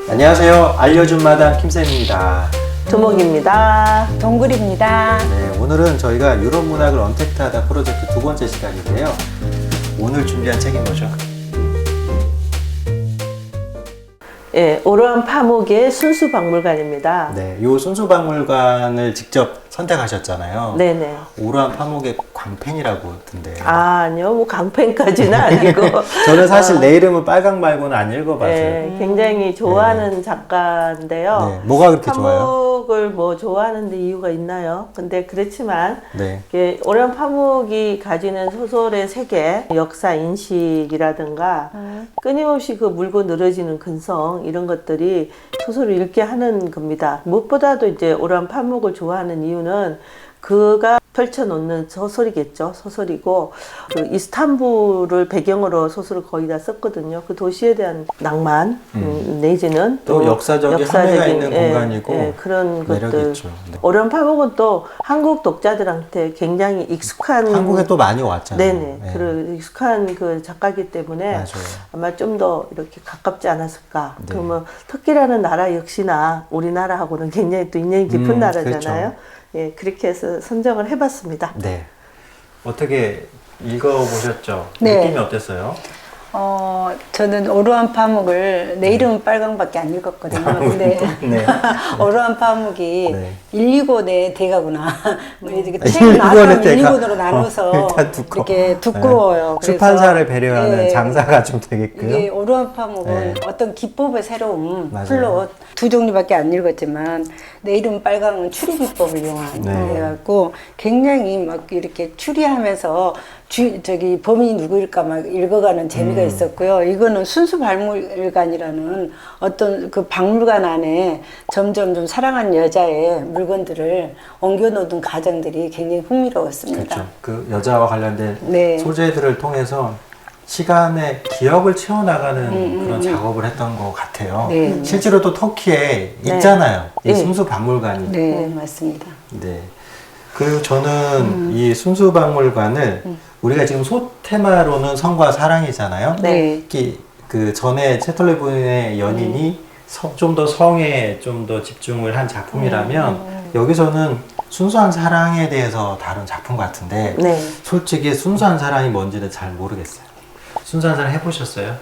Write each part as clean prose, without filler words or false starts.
안녕하세요. 알려준 마당 김쌤입니다. 두목입니다. 동굴입니다. 네, 오늘은 저희가 유럽 문학을 언택트하다 프로젝트 두 번째 시간인데요. 오늘 준비한 책이 뭐죠? 예, 오로한 파묵의 순수박물관입니다. 네, 이 순수박물관을 직접 선택하셨잖아요. 네네. 오로한 파묵의 광팬이라고 듣던데요. 아니요, 뭐 강팬까지는 아니고. 저는 사실 내 이름은 빨강 말고는 안 읽어봐서요. 예, 굉장히 좋아하는 작가인데요. 네, 뭐가 그렇게 좋아요? 파묵을 뭐 좋아하는데 이유가 있나요? 근데 그렇지만 네. 이게 오로한 파묵이 가지는 소설의 세계, 역사 인식이라든가 끊임없이 그 물고 늘어지는 근성 이런 것들이 소설을 읽게 하는 겁니다. 무엇보다도 이제 오로한 파묵을 좋아하는 이유는 그가 펼쳐놓는 소설이겠죠. 소설이고 그 이스탄불을 배경으로 소설을 거의 다 썼거든요. 그 도시에 대한 낭만 내지는 또 역사적인 함의가 있는 공간이고 그런 매력이 것들. 있죠. 네. 오로한 파묵은 또 한국 독자들한테 굉장히 익숙한 한국에 또 많이 왔잖아요. 네네. 네. 그 익숙한 그 작가이기 때문에 맞아요. 아마 좀 더 이렇게 가깝지 않았을까. 네. 그러면 터키라는 나라 역시나 우리나라하고는 굉장히 또 인연이 깊은 나라잖아요. 그렇죠. 예, 그렇게 해서 선정을 해봤습니다. 네. 어떻게 읽어보셨죠? 네. 느낌이 어땠어요? 저는 오로한 파묵을 내 이름은 빨강밖에 안 읽었거든요. 근데 네. 오로한 파묵이 네. 129권의 대가구나. 뭐 이렇게 아, 책 129권의 나누면 대가. 129권으로 나눠서 일단 두꺼워. 이렇게 두꺼워요. 네. 출판사를 배려하는 예, 장사가 좀 되겠고요. 이게 오로한 파묵은 네. 어떤 기법의 새로움, 맞아요. 플롯 두 종류밖에 안 읽었지만 내 이름 빨강은 추리 기법을 이용한 네. 해갖고 굉장히 막 이렇게 추리하면서 저기 범인이 누구일까 막 읽어가는 재미가 있었고요. 이거는 순수 박물관이라는 어떤 그 박물관 안에 점점 좀 사랑한 여자의 물건들을 옮겨놓은 과정들이 굉장히 흥미로웠습니다. 그렇죠. 그 여자와 관련된 네. 소재들을 통해서 시간의 기억을 채워나가는 그런 작업을 했던 것 같아요. 네. 실제로 또 터키에 네. 있잖아요. 이 네. 순수박물관이. 네, 맞습니다. 네. 그리고 저는 이 순수박물관을 우리가 지금 소 테마로는 성과 사랑이잖아요. 네. 특히 그 전에 채털레 부인의 연인이 좀 더 성에 좀 더 집중을 한 작품이라면 여기서는 순수한 사랑에 대해서 다룬 작품 같은데 네. 솔직히 순수한 사랑이 뭔지는 잘 모르겠어요. 순수한 사랑 해보셨어요?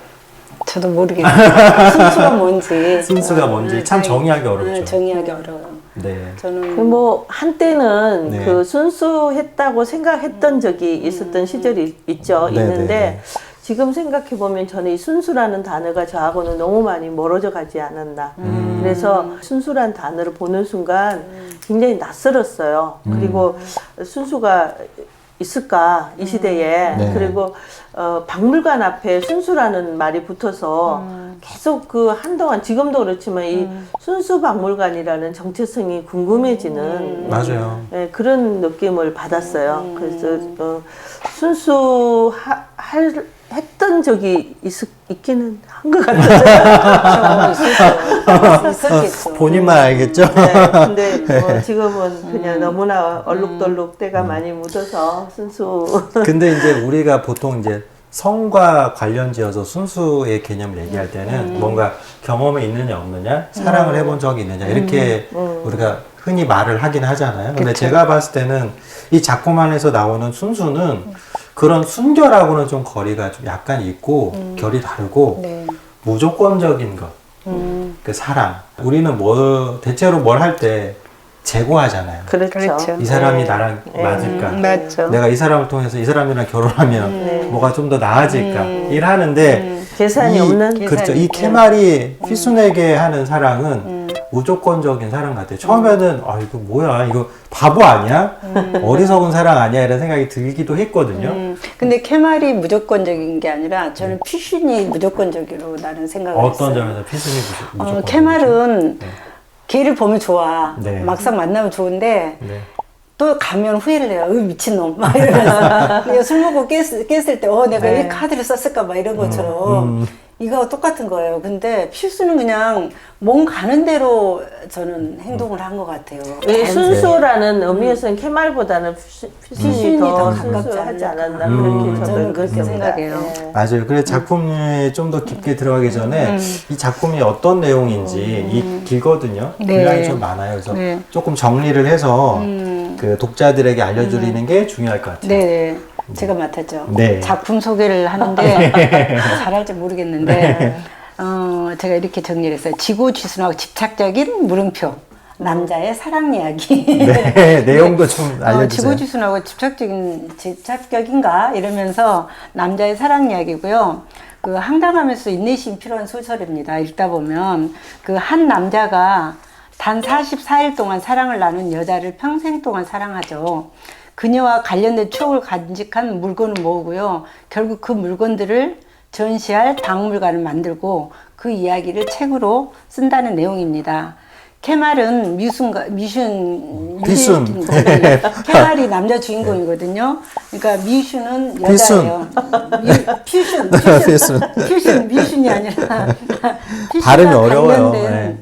저도 모르겠어요. 순수가 뭔지. 순수가 뭔지 참 정의하기 어렵죠. 정의하기 어려워요. 네. 저는 그 뭐 한때는 네. 그 순수했다고 생각했던 적이 있었던 시절이 있죠. 네, 있는데 네, 네. 지금 생각해 보면 저는 이 순수라는 단어가 저하고는 너무 많이 멀어져 가지 않았나. 그래서 순수란 단어를 보는 순간 굉장히 낯설었어요. 그리고 순수가 있을까 이 시대에. 네. 그리고 박물관 앞에 순수라는 말이 붙어서 계속 그 한동안 지금도 그렇지만 이 순수 박물관이라는 정체성이 궁금해지는 맞아요. 예, 그런 느낌을 받았어요. 그래서 했던 적이 있기는 한 것 같아요. 있었겠죠. 본인만 알겠죠? 네, 근데 뭐 지금은 그냥 너무나 얼룩덜룩 때가 많이 묻어서 순수. 근데 이제 우리가 보통 이제 성과 관련지어서 순수의 개념을 얘기할 때는 뭔가 경험이 있느냐 없느냐, 사랑을 해본 적이 있느냐 이렇게 우리가 흔히 말을 하긴 하잖아요. 근데 제가 봤을 때는 이 작품 안에서 나오는 순수는 그런 순결하고는 좀 거리가 좀 약간 있고 결이 다르고 네. 무조건적인 것, 그 사랑. 우리는 대체로 뭘 할 때 재고하잖아요. 그렇죠. 그렇죠. 이 사람이 네. 나랑 맞을까? 맞죠. 내가 이 사람을 통해서 이 사람이랑 결혼하면 뭐가 좀 더 나아질까? 일하는데 계산이 없는? 그렇죠. 이 케말이 피순에게 하는 사랑은 무조건적인 사랑 같아요. 처음에는 이거 뭐야? 이거 바보 아니야? 어리석은 사랑 아니야? 이런 생각이 들기도 했거든요. 근데 케말이 무조건적인 게 아니라 저는 피순이 무조건적으로 나는 생각을 어떤 했어요. 점에서 피순이 무조건? 케말은 네. 걔를 보면 좋아. 네. 막상 만나면 좋은데 네. 또 가면 후회를 해요. 미친놈. 막 이러면서. 내가 술 먹고 깼을 때, 내가 왜 카드를 썼을까? 막 이런 것처럼. 이거 똑같은 거예요. 근데 필수는 그냥 몸 가는 대로 저는 행동을 한 것 같아요. 왜 순수라는 의미에서는 캐말보다는 피순이 피순이 더 더 가깝지 순수하지 않았나 않을까. 그렇게 저는 그렇게 느낍니다. 생각해요. 예. 맞아요. 그래서 작품에 좀 더 깊게 들어가기 전에 이 작품이 어떤 내용인지 이 길거든요. 네. 분량이 좀 많아요. 그래서 네. 조금 정리를 해서 그 독자들에게 알려드리는 게 중요할 것 같아요. 네, 제가 맡았죠. 네. 작품 소개를 하는데 잘할지 모르겠는데 제가 이렇게 정리를 했어요. 지고지순하고 집착적인 물음표. 남자의 사랑 이야기. 네, 내용도 좀 알려주세요. 지고지순하고 집착적인가 이러면서 남자의 사랑 이야기고요. 그 황당하면서 인내심이 필요한 소설입니다. 읽다 보면 그 한 남자가 단 44일 동안 사랑을 나눈 여자를 평생 동안 사랑하죠. 그녀와 관련된 추억을 간직한 물건을 모으고요. 결국 그 물건들을 전시할 박물관을 만들고 그 이야기를 책으로 쓴다는 내용입니다. 캐말은 피순. 캐말이 남자 주인공이거든요. 그러니까 미슈는 피순. 여자예요. 퓨션, 피순. 퓨션, 미순이 아니라 발음이 피순과 어려워요. 관련된 네.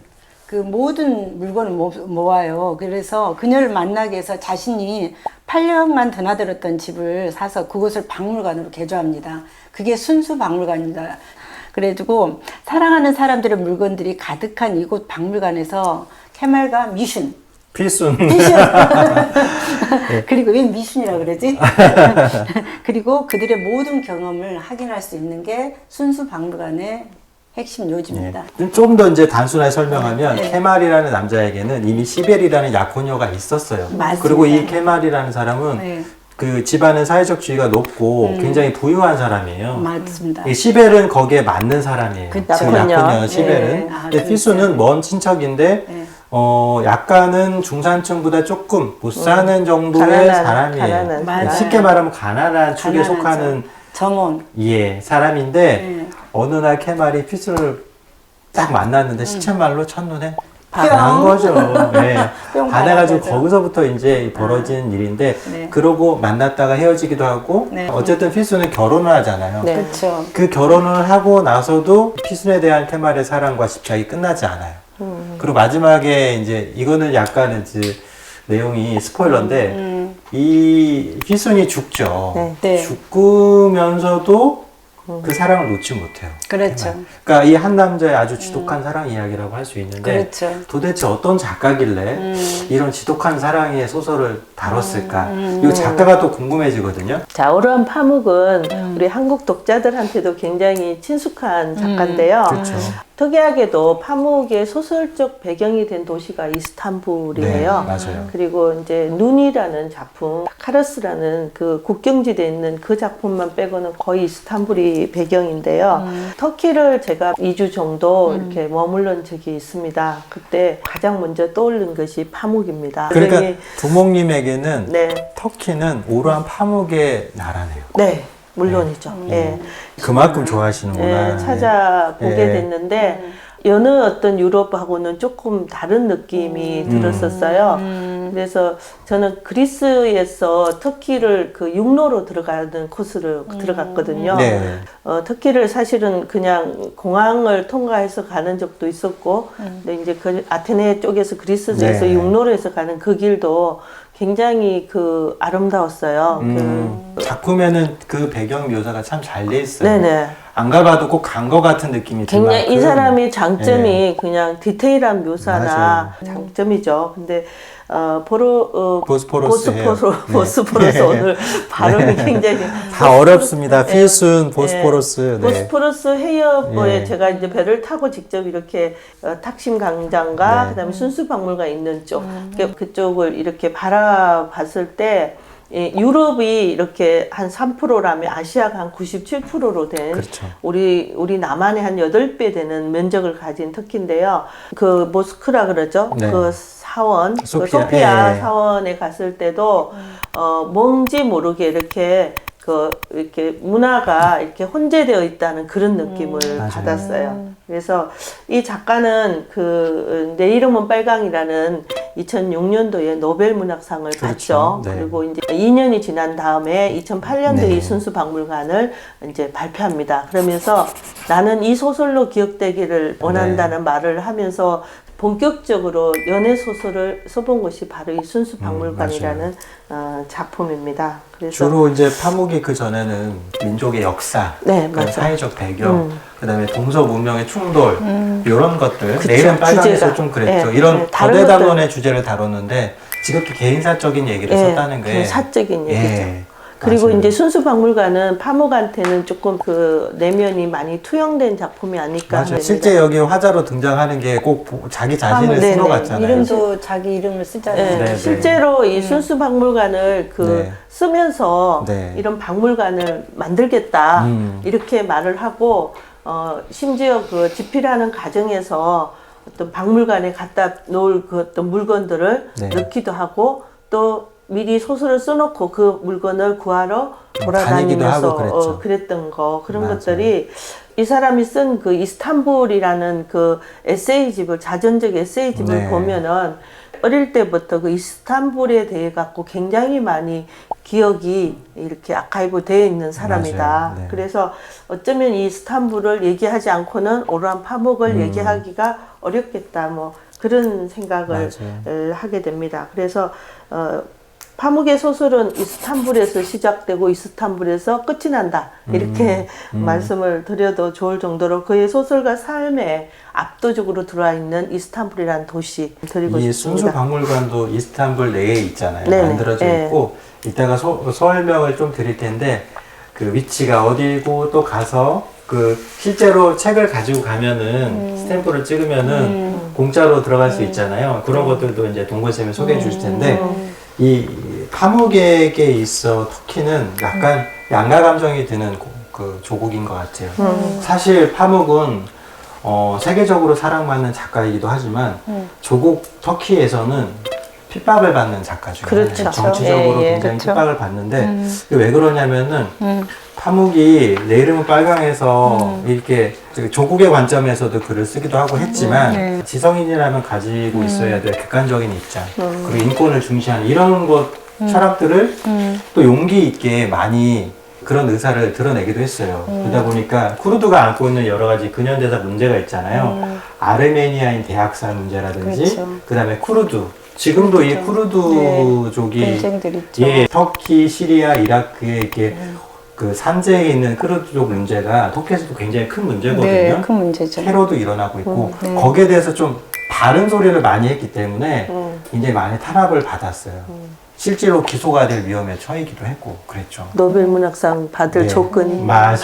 그 모든 물건을 모아요. 그래서 그녀를 만나기 위해서 자신이 8년간 드나들었던 집을 사서 그곳을 박물관으로 개조합니다. 그게 순수 박물관입니다. 그래가지고 사랑하는 사람들의 물건들이 가득한 이곳 박물관에서 캐말과 미순 피순. 그리고 왜 미순이라 그러지? 그리고 그들의 모든 경험을 확인할 수 있는 게 순수 박물관의 핵심 요지입니다. 좀 더 이제 단순하게 설명하면 캐말이라는 남자에게는 이미 시벨이라는 약혼녀가 있었어요. 맞습니다. 그리고 이 캐말이라는 사람은 네. 그 집안은 사회적 지위가 높고 굉장히 부유한 사람이에요. 맞습니다. 이 시벨은 거기에 맞는 사람이에요. 그쵸. 그 약혼녀. 약혼녀 시벨은. 네. 아, 근데 그렇죠. 피수는 먼 친척인데 네. 약간은 중산층보다 조금 못 사는 정도의 가난한, 사람이에요. 가난한. 맞아요. 쉽게 말하면 가난한 축에 가난하죠. 속하는 정원. 사람인데 네. 어느 날 캐말이 피수를 딱 만났는데 시쳇말로 첫눈에 뿅. 반한 거죠. 네. 뿅 반해가지고 반한 거죠. 거기서부터 이제 벌어진 일인데 네. 그러고 만났다가 헤어지기도 하고 네. 어쨌든 피수는 결혼을 하잖아요. 네. 그렇죠. 그 결혼을 하고 나서도 피순에 대한 캐말의 사랑과 집착이 끝나지 않아요. 그리고 마지막에 이제 이거는 약간 이제 내용이 스포일러인데 이 피순이 죽죠. 네. 네. 죽으면서도 그 사랑을 놓지 못해요. 그렇죠. 그러니까 이 한 남자의 아주 지독한 사랑 이야기라고 할 수 있는데 그렇죠. 도대체 어떤 작가길래 이런 지독한 사랑의 소설을 다뤘을까? 이 작가가 또 궁금해지거든요. 자, 오르한 파묵은 우리 한국 독자들한테도 굉장히 친숙한 작가인데요. 그렇죠. 특이하게도 파묵의 소설적 배경이 된 도시가 이스탄불이에요. 네, 맞아요. 그리고 이제 눈이라는 작품, 카라스라는 그 국경지대에 있는 그 작품만 빼고는 거의 이스탄불이 배경인데요. 터키를 제가 2주 정도 이렇게 머물른 적이 있습니다. 그때 가장 먼저 떠오른 것이 파묵입니다. 그러니까 부모님에게는 네, 터키는 오르한 파묵의 나라네요. 네, 물론이죠. 예. 그만큼 좋아하시는구나. 예, 찾아보게 예. 됐는데 여느 어떤 유럽하고는 조금 다른 느낌이 들었었어요. 그래서 저는 그리스에서 터키를 그 육로로 들어가는 코스를 들어갔거든요. 네. 터키를 사실은 그냥 공항을 통과해서 가는 적도 있었고, 근데 이제 그 아테네 쪽에서 그리스에서 네. 육로로 해서 가는 그 길도 굉장히 그 아름다웠어요. 작품에는 그 배경 묘사가 참 잘 돼 있어요. 네네. 안 가봐도 꼭 간 거 같은 느낌이 들 굉장히 이 만큼. 사람의 장점이 예. 그냥 디테일한 묘사나 장점이죠. 근데 보스포러스예요. 보스포러스 네. 오늘 발음이 굉장히 다 어렵습니다. 필순, 보스포러스. 네. 보스포러스 해협에 예. 제가 이제 배를 타고 직접 이렇게 탁심 광장과 네. 그다음에 순수박물관 있는 쪽 그쪽을 이렇게 바라봤을 때 유럽이 이렇게 한 3%라면 아시아가 한 97%로 된 그렇죠. 우리 남한의 한 8배 되는 면적을 가진 터키인데요. 그 모스크라 그러죠. 네. 그 사원, 소피아. 소피아 예. 사원에 갔을 때도 뭔지 모르게 이렇게 이렇게 문화가 이렇게 혼재되어 있다는 그런 느낌을 맞아요. 받았어요. 그래서 이 작가는 내 이름은 빨강이라는 2006년도에 노벨 문학상을 그렇죠. 봤죠. 네. 그리고 이제 2년이 지난 다음에 2008년도에 네. 이 순수박물관을 이제 발표합니다. 그러면서 나는 이 소설로 기억되기를 원한다는 말을 하면서 본격적으로 연애 소설을 써본 것이 바로 이 순수박물관이라는 작품입니다. 그래서 주로 이제 파묵이 그 전에는 민족의 역사, 네, 그 맞아요. 사회적 배경, 그다음에 동서 문명의 충돌 이런 것들. 그쵸, 내일은 빨강에서 주제가. 좀 그랬죠. 네, 이런 네, 다른 거대담론의 주제를 다뤘는데 지극히 개인사적인 얘기를 썼다는 게 그냥 사적인 얘기죠. 예, 그리고 맞아요. 이제 순수박물관은 파묵한테는 조금 그 내면이 많이 투영된 작품이 아닐까 맞아요. 합니다. 실제 여기 화자로 등장하는 게 꼭 자기 자신을 네네. 쓴 것 같잖아요. 이름도 자기 이름을 쓰잖아요. 네, 네, 실제로 이 순수박물관을 그 네. 쓰면서 네. 이런 박물관을 만들겠다 이렇게 말을 하고 심지어 그 집필하는 과정에서 어떤 박물관에 갖다 놓을 그 어떤 물건들을 네. 넣기도 하고 또 미리 소설을 써놓고 그 물건을 구하러 다니기도 돌아다니면서 하고 그랬죠. 그랬던 거 그런 맞아요. 것들이 이 사람이 쓴 그 이스탄불이라는 그 에세이집을 자전적 에세이집을 네. 보면은 어릴 때부터 그 이스탄불에 대해 갖고 굉장히 많이 기억이 이렇게 아카이브 되어 있는 사람이다. 맞아요. 네. 그래서 어쩌면 이 이스탄불을 얘기하지 않고는 오르한 파묵을 얘기하기가 어렵겠다. 뭐 그런 생각을 하게 됩니다. 그래서 파묵의 소설은 이스탄불에서 시작되고 이스탄불에서 끝이 난다. 이렇게 말씀을 드려도 좋을 정도로 그의 소설과 삶에 압도적으로 들어와 있는 이스탄불이라는 도시 드리고 이 싶습니다. 순수박물관도 이스탄불 내에 있잖아요. 네네. 만들어져 네. 있고 이따가 설명을 좀 드릴 텐데 그 위치가 어디고 또 가서 그 실제로 책을 가지고 가면은 스탬프를 찍으면은 공짜로 들어갈 수 있잖아요. 그런 것들도 이제 동건쌤이 소개해 주실 텐데 이 파묵에게 있어 터키는 약간 양가 감정이 드는 그 조국인 것 같아요. 사실 파묵은 세계적으로 사랑받는 작가이기도 하지만 조국 터키에서는 핍박을 받는 작가 중에 그렇죠. 하나예요. 정치적으로 예, 예. 굉장히 그렇죠. 핍박을 받는데 왜 그러냐면은 파묵이 내 이름은 빨강에서 이렇게 조국의 관점에서도 글을 쓰기도 하고 했지만 네. 지성인이라면 가지고 있어야 될 객관적인 입장 그리고 인권을 중시하는 이런 것 철학들을 또 용기 있게 많이 그런 의사를 드러내기도 했어요. 그러다 보니까 쿠르드가 안고 있는 여러 가지 근현대사 문제가 있잖아요. 아르메니아인 대학살 문제라든지 그렇죠. 그다음에 쿠르드 지금도 이 쿠르드족이 전쟁들 있죠. 예, 터키, 시리아, 이라크에 이렇게 그 산재에 있는 쿠르드족 문제가 터키에서도 굉장히 큰 문제거든요. 네, 큰 문제죠. 테러도 일어나고 있고 네. 거기에 대해서 좀 다른 소리를 많이 했기 때문에 굉장히 많이 탄압을 받았어요. 실제로 기소가 될 위험에 처해기도 했고 그랬죠. 노벨 문학상 받을 네. 조건이 맞아요.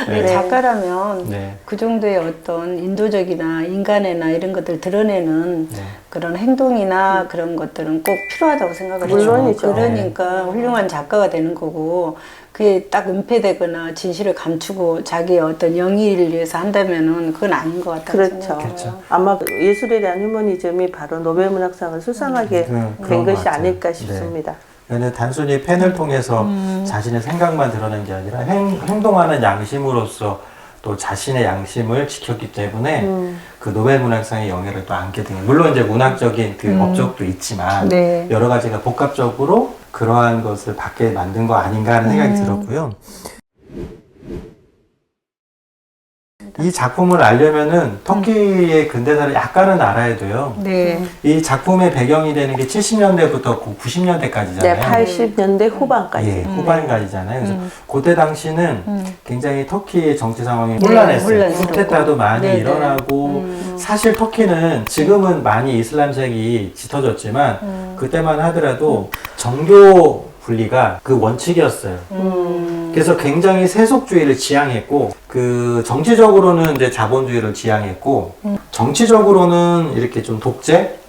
근데 네. 작가라면 네. 그 정도의 어떤 인도적이나 인간애나 이런 것들 드러내는 네. 그런 행동이나 그런 것들은 꼭 필요하다고 생각을 해요. 물론이죠. 그러니까 훌륭한 작가가 되는 거고 그게 딱 은폐되거나 진실을 감추고 자기의 어떤 영의를 위해서 한다면은 그건 아닌 것 같아요. 그렇죠. 그렇죠. 아마 예술에 대한 휴머니즘이 바로 노벨 문학상을 수상하게 그런 된 것 것이 같아요. 아닐까 네. 싶습니다. 얘는 단순히 펜을 통해서 자신의 생각만 드러낸 게 아니라 행동하는 양심으로서 또 자신의 양심을 지켰기 때문에 그 노벨 문학상의 영예를 또 안게 된 물론 이제 문학적인 그 업적도 있지만 네. 여러 가지가 복합적으로 그러한 것을 받게 만든 거 아닌가 하는 생각이 들었고요. 이 작품을 알려면은 터키의 근대사를 약간은 알아야 돼요. 네. 이 작품의 배경이 되는 게 70년대부터 90년대까지잖아요. 네, 80년대 후반까지. 예, 후반까지잖아요. 그래서 그때 당시는 굉장히 터키의 정치 상황이 네, 혼란했어요. 혼란스럽고. 쿠데타도 많이 네, 네. 일어나고 사실 터키는 지금은 많이 이슬람색이 짙어졌지만 그때만 하더라도 정교 분리가 그 원칙이었어요. 그래서 굉장히 세속주의를 지향했고 그 정치적으로는 이제 자본주의를 지향했고 정치적으로는 이렇게 좀 독재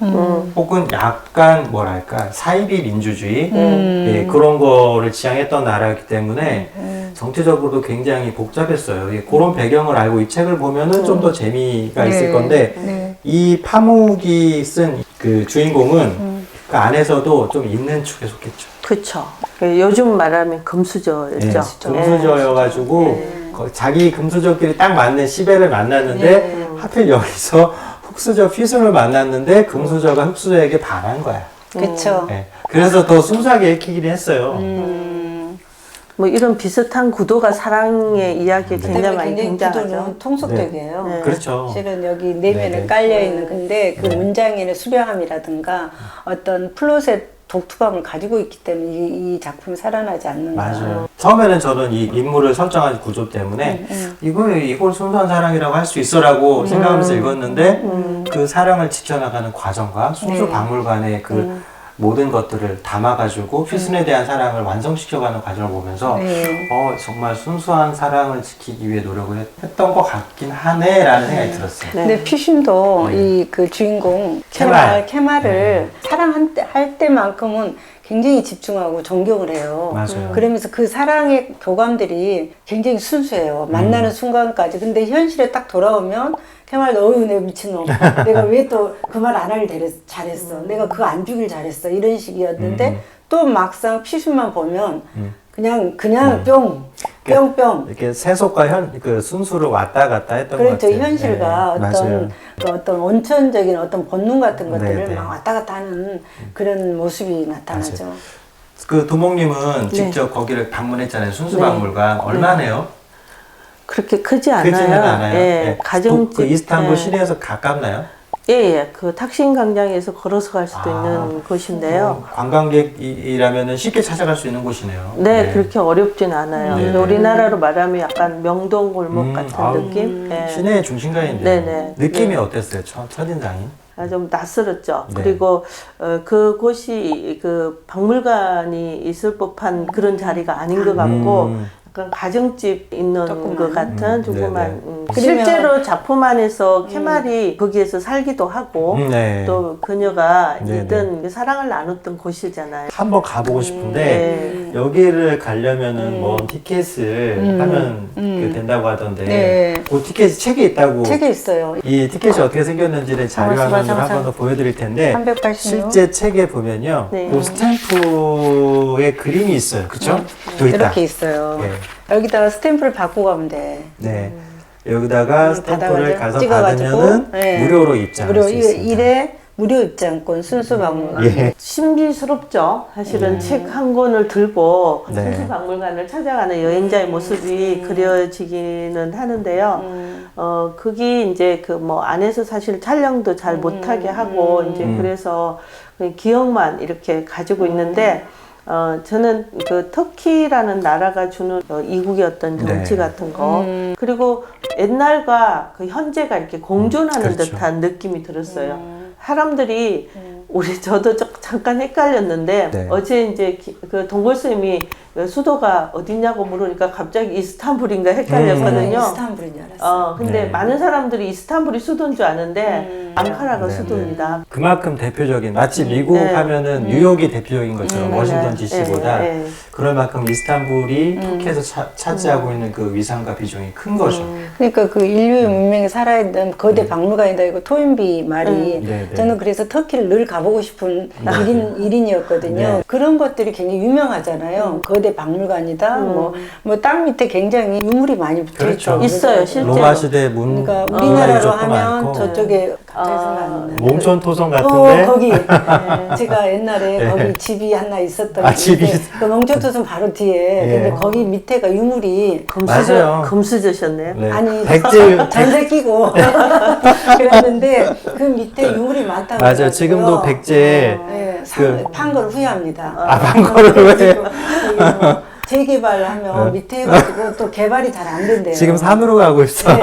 혹은 약간 뭐랄까 사이비 민주주의 예, 그런 거를 지향했던 나라였기 때문에 정치적으로도 굉장히 복잡했어요. 예, 그런 배경을 알고 이 책을 보면은 좀 더 재미가 있을 네. 건데 네. 이 파묵이 쓴 그 주인공은 그 안에서도 좀 있는 축에 속했죠. 그렇죠. 요즘 말하면 금수저였죠. 예, 금수저여가지고 자기 금수저끼리 딱 맞는 시베를 만났는데 하필 여기서 흑수저 휘순을 만났는데 금수저가 흑수저에게 반한 거야. 그쵸. 네. 그래서 더 순수하게 읽히긴 했어요. 뭐 이런 비슷한 구도가 사랑의 이야기에 굉장히 많이 등장하죠. 구도는 통속적이에요. 네. 그렇죠. 실은 여기 내면에 네네. 깔려있는, 근데 그 문장의 수려함이라든가 어떤 플롯의 독특함을 가지고 있기 때문에 이 작품이 살아나지 않는가. 맞아요. 처음에는 저는 이 인물을 설정한 구조 때문에 이걸 순수한 사랑이라고 할 수 있어라고 생각하면서 읽었는데 그 사랑을 지켜나가는 과정과 순수박물관의 그 모든 것들을 담아가지고 휘순에 대한 사랑을 완성시켜가는 과정을 보면서 정말 순수한 사랑을 지키기 위해 노력을 했던 것 같긴 하네라는 생각이 들었어요. 네. 근데 피슌도 이 그 주인공 케말을 사랑할 때만큼은 굉장히 집중하고 존경을 해요. 맞아요. 그러면서 그 사랑의 교감들이 굉장히 순수해요. 만나는 순간까지. 근데 현실에 딱 돌아오면 케말도 어휴 내가 미친놈. 내가 왜 또 그 말 안 하길 잘했어. 내가 그거 안 주길 잘했어. 이런 식이었는데 또 막상 피슌만 보면 그냥 뿅. 이렇게 세속과 그 순수를 왔다 갔다 했던 것 그렇죠. 같아요. 현실과 맞아요. 어떤 원천적인 어떤 본능 같은 것들을 네. 막 왔다 갔다 하는 그런 모습이 나타나죠. 그 도목님은 직접 거기를 방문했잖아요. 순수박물관. 얼마네요? 그렇게 크지 않아요. 크지는 않아요. 예, 네. 가정집. 그 이스탄불 예. 시내에서 가깝나요? 예. 그 탁신 광장에서 걸어서 갈 수도 있는 곳인데요. 관광객이라면 쉽게 찾아갈 수 있는 곳이네요. 네, 그렇게 어렵진 않아요. 네. 근데 우리나라로 말하면 약간 명동 골목 같은 아우, 느낌? 예. 시내의 중심가인데 네네. 느낌이 네. 어땠어요? 첫인상이? 좀 낯설었죠. 네. 그리고 그곳이 그 박물관이 있을 법한 그런 자리가 아닌 것 같고 약간 가정집 있는 조그만. 것 같은 조그만 네네. 실제로 작품 안에서 케말이 거기에서 살기도 하고 네. 또 그녀가 네네. 있던 사랑을 나눴던 곳이잖아요. 한번 가보고 싶은데 네. 여기를 가려면은 뭐 티켓을 하면 그 된다고 하던데 네. 그 티켓이 책에 있다고. 책에 있어요. 이 티켓이 어떻게 생겼는지를 자료화면을 잠깐만. 한번 더 보여드릴 텐데 386. 실제 책에 보면요, 네. 그 스탬프의 그림이 있어요, 그렇죠? 여기 있다. 이렇게 있어요. 네. 여기다가 스탬프를 받고 가면 돼. 네. 여기다가 스탬프를 받아가지고 가서 찍어가지고, 받으면은 네. 무료로 입장할 수 있습니다. 일에 무료 입장권 순수박물관. 예. 신비스럽죠. 사실은 책 한 권을 들고 네. 순수박물관을 찾아가는 여행자의 모습이 그려지기는 하는데요. 거기 이제 그 뭐 안에서 사실 촬영도 잘 못하게 하고 이제 그래서 그냥 기억만 이렇게 가지고 있는데 저는 그 터키라는 나라가 주는 이국의 어떤 정치 네. 같은 거 그리고 옛날과 그 현재가 이렇게 공존하는 그렇죠. 듯한 느낌이 들었어요. 사람들이 저도 잠깐 헷갈렸는데 네. 어제 이제 그 동골 쌤이 수도가 어디냐고 물으니까 갑자기 이스탄불인가 헷갈렸거든요. 이스탄불인 줄 알았어요. 근데 네. 많은 사람들이 이스탄불이 수도인 줄 아는데 앙카라가 네, 수도입니다. 그만큼 대표적인, 마치 미국 네. 하면은 뉴욕이 대표적인 것처럼 워싱턴 맞아요. DC보다 네, 네. 그럴 만큼 이스탄불이 터키에서 차지하고 있는 그 위상과 비중이 큰 거죠. 그러니까 그 인류의 문명이 살아있는 거대 박물관이다 이거 토인비 말이 네, 네. 저는 그래서 터키를 늘 가보고 싶은 일인이었거든요. 네. 그런 것들이 굉장히 유명하잖아요. 거대 박물관이다. 뭐 땅 밑에 굉장히 유물이 많이 붙어 그렇죠. 있죠. 있어요, 실제로. 로마 시대 문 그러니까 문화遗迹우리나라로 조금 하면 많고. 저쪽에 갑자기 생각 안 나요. 몽촌 토성 같은데. 거기 제가 옛날에 네. 거기 집이 하나 있었던 아, 집이 그 몽초토선 바로 뒤에 예. 근데 거기 밑에가 유물이 맞아요. 금수저셨네요. 네. 아니 백제 전세 끼고 그랬는데 그 밑에 유물이 많다고 맞아요. 그래가지고요. 지금도 백제 네, 그- 판 걸 후회합니다. 판 거를 왜? 재개발하면 밑에 해가지고 또 개발이 잘 안 된대요. 지금 산으로 가고 있어. 네,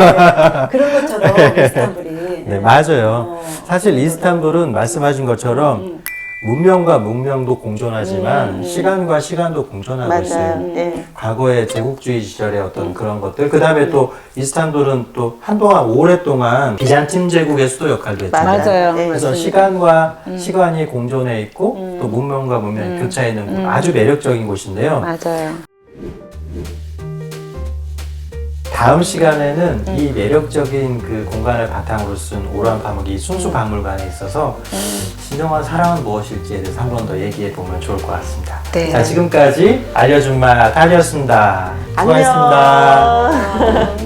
그런 것처럼 이스탄불이 네, 맞아요. 사실 이스탄불은 말씀하신 것처럼 문명과 문명도 공존하지만 시간과 시간도 공존하고 맞아요. 있어요. 예. 과거의 제국주의 시절의 어떤 그런 것들. 그 다음에 또 이스탄불은 또 한동안 오랫동안 비잔틴 제국의 수도 역할도 했잖아요. 맞아요. 네. 그래서 시간과 시간이 공존해 있고 또 문명과 문명이 교차해 있는 아주 매력적인 곳인데요. 맞아요. 다음 시간에는 이 매력적인 그 공간을 바탕으로 쓴 오란 파묵이 순수 박물관에 있어서 진정한 사랑은 무엇일지에 대해서 한 번 더 얘기해 보면 좋을 것 같습니다. 네. 자, 지금까지 알려준 맛 달이었습니다. 수고하셨습니다. 안녕.